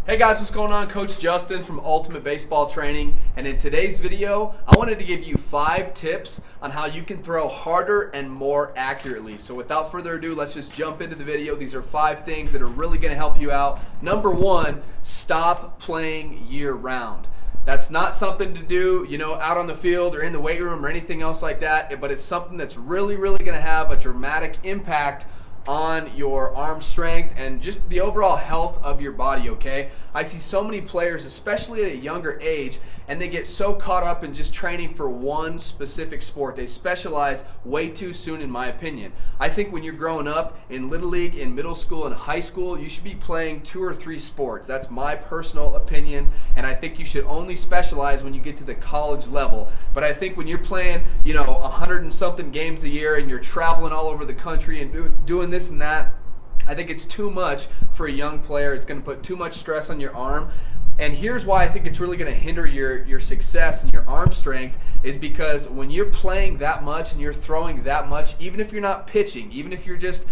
Hey guys, what's going on? Coach Justin from Ultimate Baseball Training, and in today's video, I wanted to give you 5 tips on how you can throw harder and more accurately. So without further ado, let's just jump into the video. These are 5 things that are really going to help you out. Number 1, stop playing year-round. That's not something to do, out on the field or in the weight room or anything else like that, but it's something that's really going to have a dramatic impact on your arm strength and just the overall health of your body, okay? I see so many players, especially at a younger age, and they get so caught up in just training for one specific sport. They specialize way too soon, in my opinion. I think when you're growing up in Little League, in middle school, and high school, you should be playing 2 or 3 sports. That's my personal opinion, and I think you should only specialize when you get to the college level. But I think when you're playing, 100 and something games a year and you're traveling all over the country and doing this and that, I think it's too much for a young player. It's going to put too much stress on your arm. And here's why I think it's really going to hinder your success and your arm strength is because when you're playing that much and you're throwing that much, even if you're not pitching, even if you're just,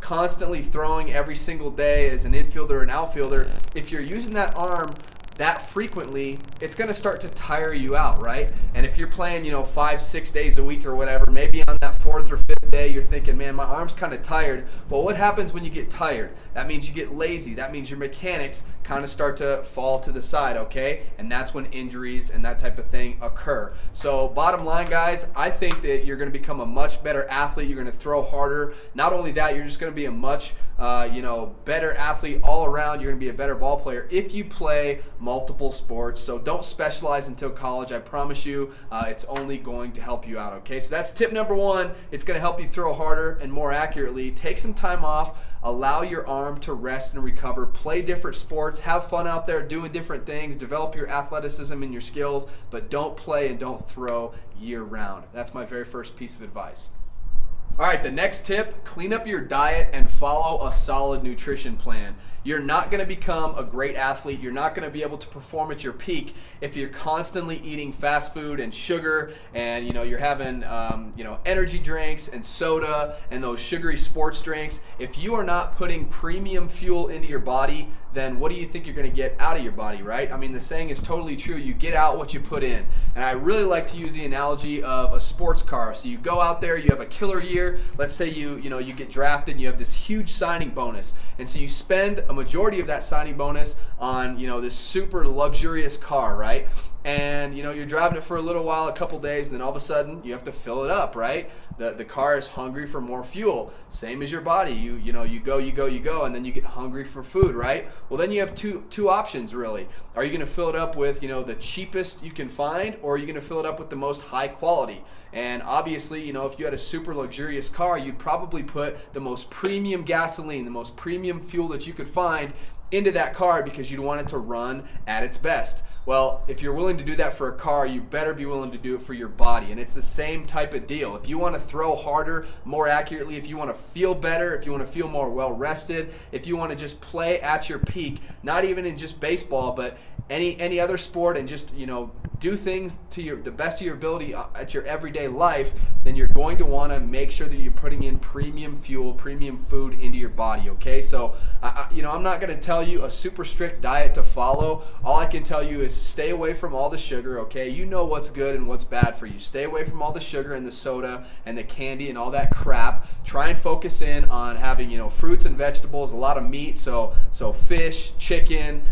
constantly throwing every single day as an infielder or an outfielder, if you're using that arm that frequently, it's going to start to tire you out, right? And if you're playing, 5-6 days a week or whatever, maybe on that 4th or 5th day, you're thinking, man, my arm's kind of tired. Well, what happens when you get tired? That means you get lazy. That means your mechanics kind of start to fall to the side, okay? And that's when injuries and that type of thing occur. So bottom line, guys, I think that you're going to become a much better athlete. You're going to throw harder. Not only that, you're just going to be a much better athlete all around. You're going to be a better ball player if you play multiple sports. So don't specialize until college. I promise you it's only going to help you out, okay? So that's tip number 1. It's going to help you throw harder and more accurately. Take some time off. Allow your arm to rest and recover. Play different sports. Have fun out there doing different things. Develop your athleticism and your skills, but don't play and don't throw year-round. That's my very first piece of advice. All right, the next tip, clean up your diet and follow a solid nutrition plan. You're not going to become a great athlete. You're not going to be able to perform at your peak if you're constantly eating fast food and sugar and, you're having, energy drinks and soda and those sugary sports drinks. If you are not putting premium fuel into your body, then what do you think you're going to get out of your body, right? I mean, the saying is totally true. You get out what you put in. And I really like to use the analogy of a sports car. So you go out there, you have a killer year. Let's say you get drafted and you have this huge signing bonus. And so you spend a majority of that signing bonus on, this super luxurious car, right? And you're driving it for a little while, a couple days, and then all of a sudden you have to fill it up, right? The car is hungry for more fuel. Same as your body. You go, and then you get hungry for food, right? Well, then you have two options really. Are you going to fill it up with the cheapest you can find, or are you going to fill it up with the most high quality? And obviously, if you had a super luxurious car, you'd probably put the most premium gasoline, the most premium fuel that you could find into that car because you'd want it to run at its best. Well, if you're willing to do that for a car, you better be willing to do it for your body. And it's the same type of deal. If you want to throw harder, more accurately, if you want to feel better, if you want to feel more well-rested, if you want to just play at your peak, not even in just baseball, but any other sport, and just do things to the best of your ability at your everyday life, then you're going to want to make sure that you're putting in premium fuel, premium food into your body, okay? So, I'm not going to tell you a super strict diet to follow. All I can tell you is stay away from all the sugar, okay? You know what's good and what's bad for you. Stay away from all the sugar and the soda and the candy and all that crap. Try and focus in on having, fruits and vegetables, a lot of meat, so fish, chicken,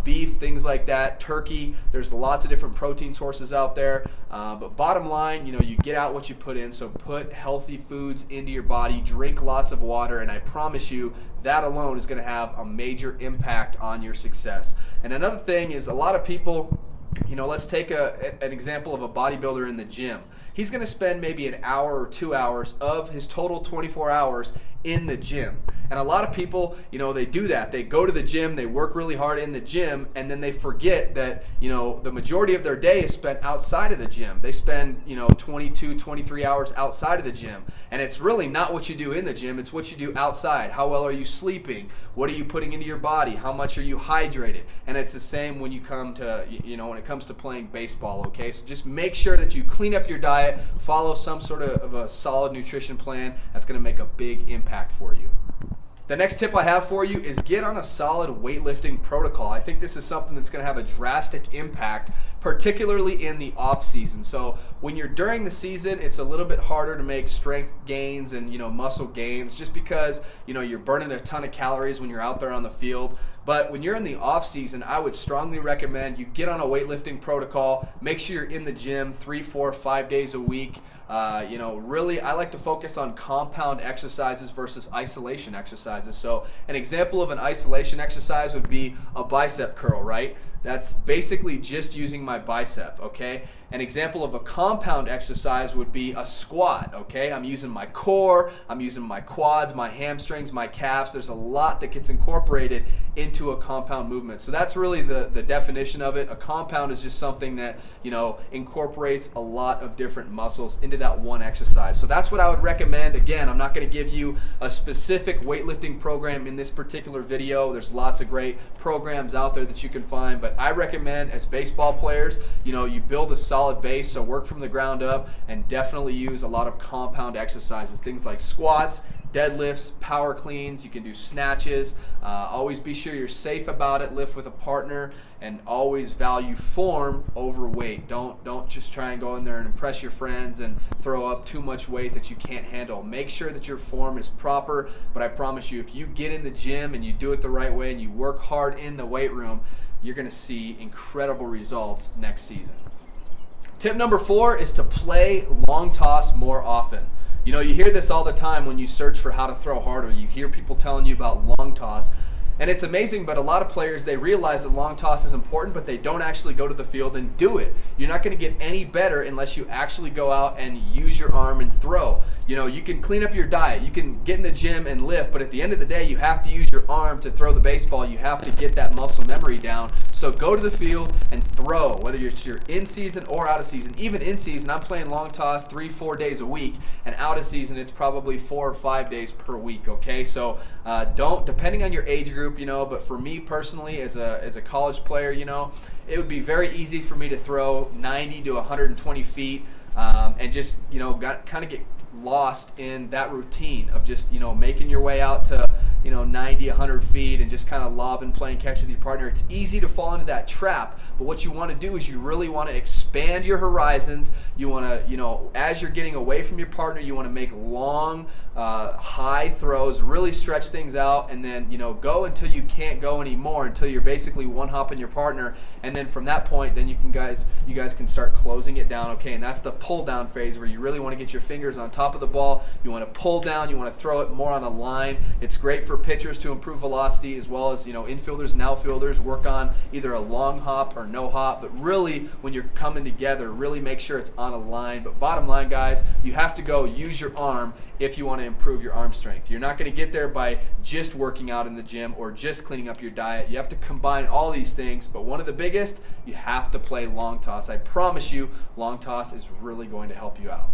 beef, things like that, turkey. There's lots of different protein sources out there. But bottom line, you get out what you put in, so put healthy foods into your body, drink lots of water, and I promise you that alone is going to have a major impact on your success. And another thing is a lot of people, let's take an example of a bodybuilder in the gym. He's going to spend maybe an hour or 2 hours of his total 24 hours in the gym. And a lot of people, they do that. They go to the gym, they work really hard in the gym, and then they forget that, the majority of their day is spent outside of the gym. They spend, 22, 23 hours outside of the gym. And it's really not what you do in the gym, it's what you do outside. How well are you sleeping? What are you putting into your body? How much are you hydrated? And it's the same when you come to, when it comes to playing baseball, okay? So just make sure that you clean up your diet, follow some sort of a solid nutrition plan. That's going to make a big impact for you. The next tip I have for you is get on a solid weightlifting protocol. I think this is something that's going to have a drastic impact, particularly in the off season. So when you're during the season, it's a little bit harder to make strength gains and muscle gains, just because you're burning a ton of calories when you're out there on the field. But when you're in the off season, I would strongly recommend you get on a weightlifting protocol. Make sure you're in the gym 3, 4, 5 days a week. Really, I like to focus on compound exercises versus isolation exercises. So an example of an isolation exercise would be a bicep curl, right? That's basically just using my bicep, okay? An example of a compound exercise would be a squat, okay? I'm using my core, I'm using my quads, my hamstrings, my calves. There's a lot that gets incorporated into a compound movement. So that's really the definition of it. A compound is just something that, incorporates a lot of different muscles into that one exercise. So that's what I would recommend. Again, I'm not going to give you a specific weightlifting program in this particular video. There's lots of great programs out there that you can find, but I recommend, as baseball players, you build a solid base, so work from the ground up, and definitely use a lot of compound exercises, things like squats, deadlifts, power cleans. You can do snatches. Always be sure you're safe about it. Lift with a partner, and always value form over weight. Don't just try and go in there and impress your friends and throw up too much weight that you can't handle. Make sure that your form is proper, but I promise you, if you get in the gym and you do it the right way and you work hard in the weight room, you're going to see incredible results next season. Tip number 4 is to play long toss more often. You hear this all the time when you search for how to throw harder. You hear people telling you about long toss. And it's amazing, but a lot of players, they realize that long toss is important, but they don't actually go to the field and do it. You're not going to get any better unless you actually go out and use your arm and throw. You can clean up your diet. You can get in the gym and lift, but at the end of the day, you have to use your arm to throw the baseball. You have to get that muscle memory down. So go to the field and throw, whether you're in season or out of season. Even in season, I'm playing long toss 3, 4 days a week, and out of season, it's probably 4 or 5 days per week, okay? So depending on your age group, but for me personally, as a college player, it would be very easy for me to throw 90 to 120 feet and just, kind of get lost in that routine of just, making your way out to, 90, 100 feet and just kind of lobbing, playing catch with your partner. It's easy to fall into that trap, but what you want to do is you really want to expand your horizons. You want to, as you're getting away from your partner, you want to make long, high throws, really stretch things out, and then, go until you can't go anymore, until you're basically one-hopping your partner, and then from that point, then you guys can start closing it down, okay? And that's the pull-down phase, where you really want to get your fingers on top of the ball. You want to pull down, you want to throw it more on a line. It's great for pitchers to improve velocity, as well as infielders and outfielders work on either a long hop or no hop. But really, when you're coming together, really make sure it's on a line. But bottom line, guys, you have to go use your arm if you want to improve your arm strength. You're not going to get there by just working out in the gym or just cleaning up your diet. You have to combine all these things, but one of the biggest, you have to play long toss. I promise you, long toss is really going to help you out.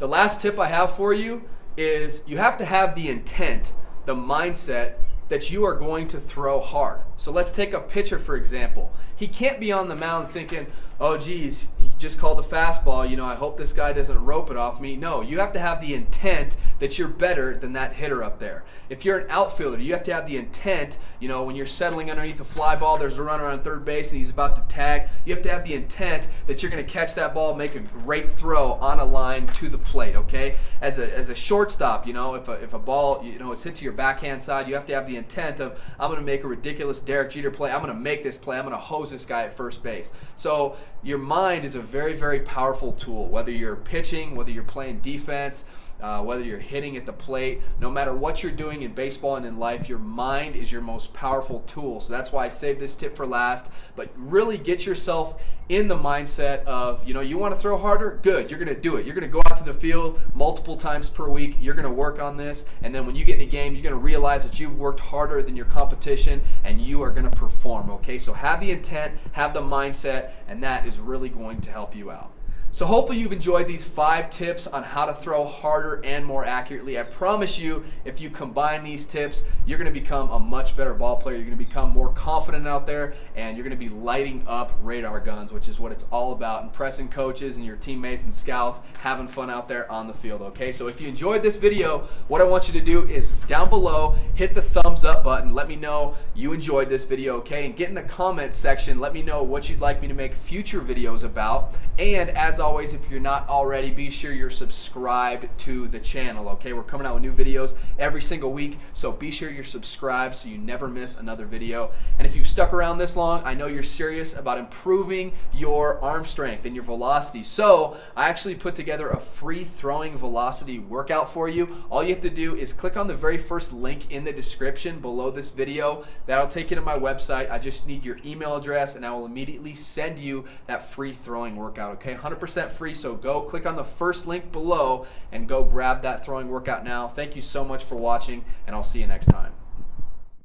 The last tip I have for you is you have to have the intent, the mindset that you are going to throw hard. So let's take a pitcher, for example. He can't be on the mound thinking, oh geez, he just called a fastball, I hope this guy doesn't rope it off me. No, you have to have the intent that you're better than that hitter up there. If you're an outfielder, you have to have the intent, when you're settling underneath a fly ball, there's a runner on third base and he's about to tag. You have to have the intent that you're going to catch that ball, make a great throw on a line to the plate, okay? As a shortstop, if a ball, is hit to your backhand side, you have to have the intent of, I'm going to make a ridiculous Derek Jeter play. I'm going to make this play. I'm going to hose this guy at first base. So your mind is a very, very powerful tool, whether you're pitching, whether you're playing defense, whether you're hitting at the plate. No matter what you're doing in baseball and in life, your mind is your most powerful tool. So that's why I saved this tip for last. But really get yourself in the mindset of, you want to throw harder? Good. You're going to do it. You're going to go out to the field multiple times per week. You're going to work on this. And then when you get in the game, you're going to realize that you've worked harder than your competition and you are going to perform, okay? So have the intent, have the mindset, and that is really going to help you out. So hopefully you've enjoyed these 5 tips on how to throw harder and more accurately. I promise you, if you combine these tips, you're going to become a much better ball player. You're going to become more confident out there, and you're going to be lighting up radar guns, which is what it's all about, impressing coaches and your teammates and scouts, having fun out there on the field, okay? So if you enjoyed this video, what I want you to do is down below, hit the thumbs up button. Let me know you enjoyed this video, okay? And get in the comments section. Let me know what you'd like me to make future videos about. And as always, if you're not already, be sure you're subscribed to the channel, okay? We're coming out with new videos every single week, so be sure you're subscribed so you never miss another video. And if you've stuck around this long, I know you're serious about improving your arm strength and your velocity. So I actually put together a free throwing velocity workout for you. All you have to do is click on the very first link in the description below this video. That'll take you to my website. I just need your email address, and I will immediately send you that free throwing workout, okay? 100% free, so go click on the first link below and go grab that throwing workout now. Thank you so much for watching, and I'll see you next time.